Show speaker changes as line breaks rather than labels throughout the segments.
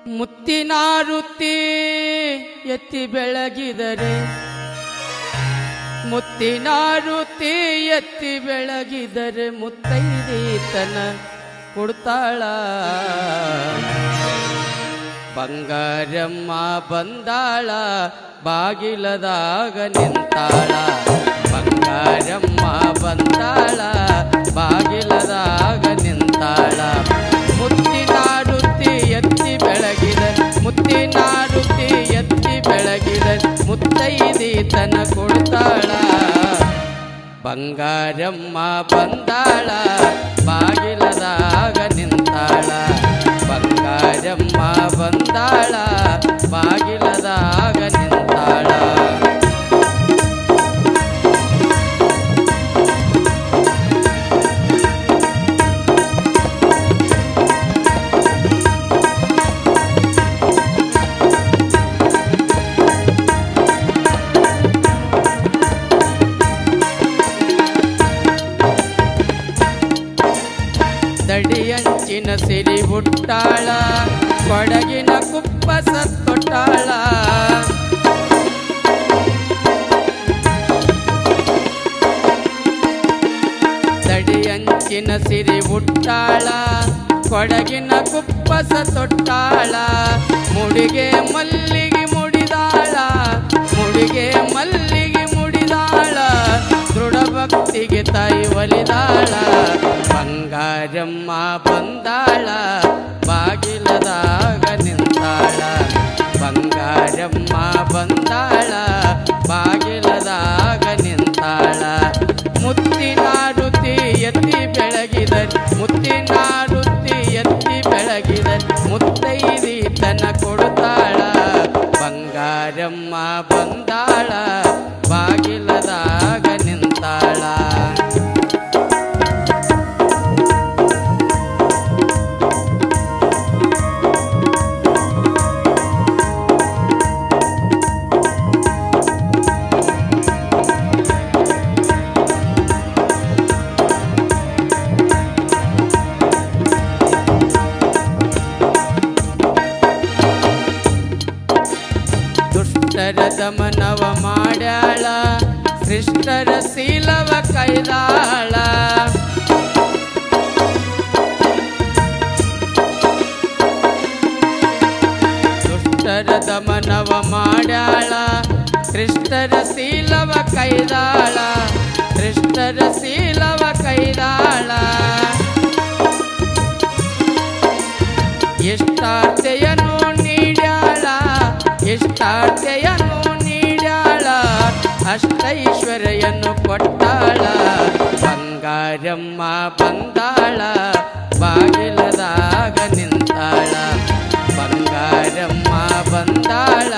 ಮುತ್ತಿನಾರುತಿ ಎತ್ತಿ ಬೆಳಗಿದರೆ ಮುತ್ತಿನಾರುತಿ ಎತ್ತಿ ಬೆಳಗಿದರೆ ಮುತ್ತೈದೀತನ ಕೊಡ್ತಾಳ. ಬಂಗಾರಮ್ಮ ಬಂದಾಳ ಬಾಗಿಲದಾಗ ನಿಂತಾಳ. ಬಂಗಾರಮ್ಮ ಬಂದಾಳ ಬಾಗಿಲದಾಗ ನಿಂತಾಳ. ಮುತ್ತಿನಾರುತಿ ಎತ್ತಿ ಬೆಳಗಿದರೆ ಮುತ್ತಿನಾರುತಿ ಎತ್ತಿ ಬೆಳಗಿದರೆ ಮುತ್ತೈದೀತನ ಕೊಡ್ತಾಳ. ಬಂಗಾರಮ್ಮ ಬಂದಾಳ ಬಾಗಿಲದಾಗ ನಿಂತಾಳ. ಬಂಗಾರಮ್ಮ ಬಂದಾಳ ಬಾಗಿಲದಾಗ ನಿಂತಾಳ. ದಡಿಯಂಚಿನ ಸಿರಿ ಹುಟ್ಟಾಳ ಕೊಡಗಿನ ಕುಪ್ಪಸ ತೊಟ್ಟಾಳ. ದಡಿಯಂಚಿನ ಸಿರಿ ಹುಟ್ಟಾಳ ಕೊಡಗಿನ ಕುಪ್ಪಸ ತೊಟ್ಟಾಳ. ಮುಡಿಗೆ ಮಲ್ಲಿಗೆ ಮುಡಿದಾಳ ಮುಡಿಗೆ ಮಲ್ಲಿಗೆ ಮುಡಿದಾಳ. ದೃಢ ಭಕ್ತಿಗೆ ತಾಯಿ ಒಲಿದಾಳ. ಬಂಗಾರಮ್ಮ ಬಂದಾಳ ಬಾಗಿಲದಾಗ ನಿಂತಾಳ. ಬಂಗಾರಮ್ಮ ಬಂದಾಳ ಬಾಗಿಲದಾಗ ನಿಂತಾಳ. ಮುತ್ತಿನಾರುತಿ ಎತ್ತಿ ಬೆಳಗಿದರೆ ಮುತ್ತಿನಾರುತಿ ಎತ್ತಿ ಬೆಳಗಿದರೆ ಮುತ್ತೈದೀತನ ಕೊಡ್ತಾಳ. ಬಂಗಾರಮ್ಮ ಬಂದಾಳ ಬಾಗಿಲದಾಗ ನಿಂತಾಳ. ದುಷ್ಟರ ದಮನವ ಮಾಡ್ಯಾಳ ಸೃಷ್ಟರ ಶೀಲವ ಕೈದಾಳ. ದುಷ್ಟರ ದಮನವ ಮಾಡ್ಯಾಳ ಸೃಷ್ಟರ ಶೀಲವ ಕೈದಾಳ. ಸೃಷ್ಟರ ಶೀಲವ ಕೈದಾಳ. ಇಷ್ಟಾರ್ಥೆಯನ್ನು ನೀಡ್ಯಾಳ ಇಷ್ಟಾರ್ಥೆಯನ್ನು ನೀಡ್ಯಾಳ. ಅಷ್ಟೈಶ್ವರ್ಯನ್ನು ಕೊಟ್ಟಾಳ. ಬಂಗಾರಮ್ಮ ಬಂದಾಳ ಬಾಗಿಲದಾಗ ನಿಂತಾಳ. ಬಂಗಾರಮ್ಮ ಬಂದಾಳ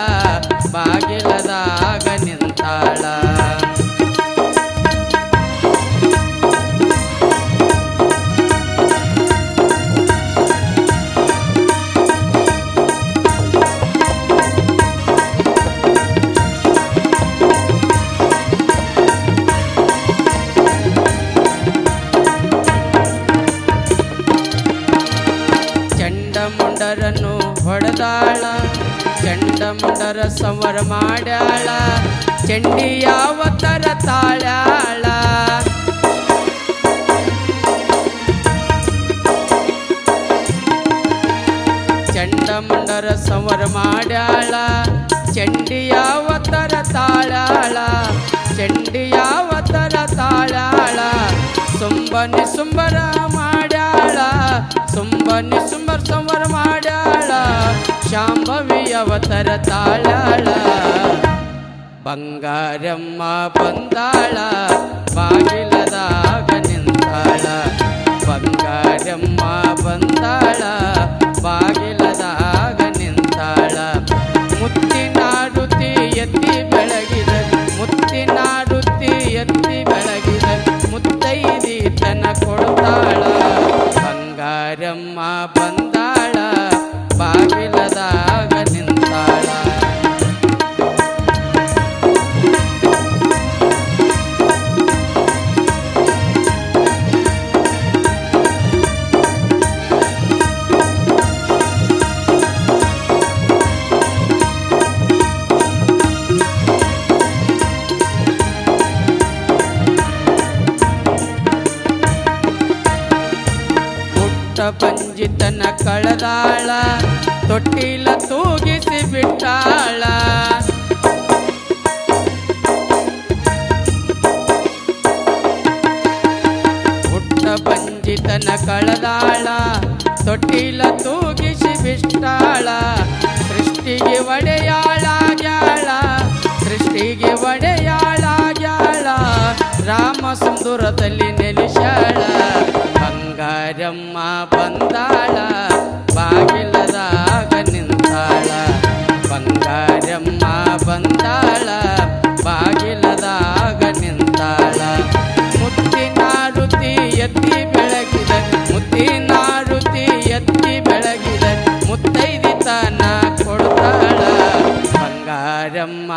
ಬಾಗಿಲದಾಗ ನಿಂತಾಳ. ಚಂಡಮುಂಡರನ್ನು ಹೊಡೆದಾಳ ಚಂಡಮುಂಡರ ಸಂವರ ಮಾಡ್ಯಾಳ. ಚಂಡಿಯಾವತರ ತಾಳ್ಯಾಳ. ಚಂಡಮುಂಡರ ಸಂವರ ಮಾಡ್ಯಾಳ. ಚಂಡಿಯಾವತರ ತಾಳ್ಯಾಳ. ಚಂಡಿಯಾವತರ ತಾಳ್ಯಾಳ. ಸುಂಬನಿ ಸುಂಬರ ಮಾಡ್ಯಾಳ. ಸುಂಬನಿ ಸುಂಬರ ಸಂವರ ಮಾಡ್ಯಾಳ. ಶಾಂಭವಿ ಅವತರ ತಾಳ್ಯಾಳ. ಬಂಗಾರಮ್ಮ ಬಂದಾಳ ಬಾಗಿಲದಾಗ ನಿಂತಾಳ. ಬಂಗಾರಮ್ಮ ಬಂದಾಳ ಬಾಗಿಲದಾಗ ನಿಂತಾಳ. ಮುತ್ತಿನಾರುತಿ ಎತ್ತಿ ಬೆಳಗಿದರೆ ಮುತ್ತಿನಾರುತಿ ಎತ್ತಿ ಬೆಳಗಿದರೆ ಮುತ್ತೈದೀತನ ಕೊಡ್ತಾಳ. ಬಂಗಾರಮ್ಮ ಬಂದಾಳ ಬಾಗಿಲದಾಗ ನಿಂತಾಳ. ಬಂಜಿತನ ಕಳೆದಾಳ ತೊಟ್ಟಿಲ ತೂಗಿಸಿ ಬಿಟ್ಟಾಳ ಹುಟ್ಟ ಬಂಜಿತನ ಕಳೆದಾಳ ತೊಟ್ಟಿಲ ತೂಗಿಸಿ ಬಿಟ್ಟಾಳ ಸೃಷ್ಟಿಗೆ ಒಡೆಯಾಳಾಗ್ಯಾಳ ಸೃಷ್ಟಿಗೆ ಒಡೆಯಾಳಾಗ್ಯಾಳ ರಾಮ ಸುಂದರದಲ್ಲಿ ನೆಲೆಸ್ಯಾಳ ಬಂಗಾರಮ್ಮ ಬಂದಾಳ ಬಾಗಿಲದಾಗ ನಿಂತಾಳ ಬಂಗಾರಮ್ಮ ಬಂದಾಳ ಬಾಗಿಲದಾಗ ನಿಂತಾಳ ಮುತ್ತಿನಾರುತಿ ಎತ್ತಿ ಬೆಳಗಿದ ಮುತ್ತಿನಾರುತಿ ಎತ್ತಿ ಬೆಳಗಿದ ಮುತ್ತೈದಿ ತನ ಕೊಡ್ತಾಳ ಬಂಗಾರಮ್ಮ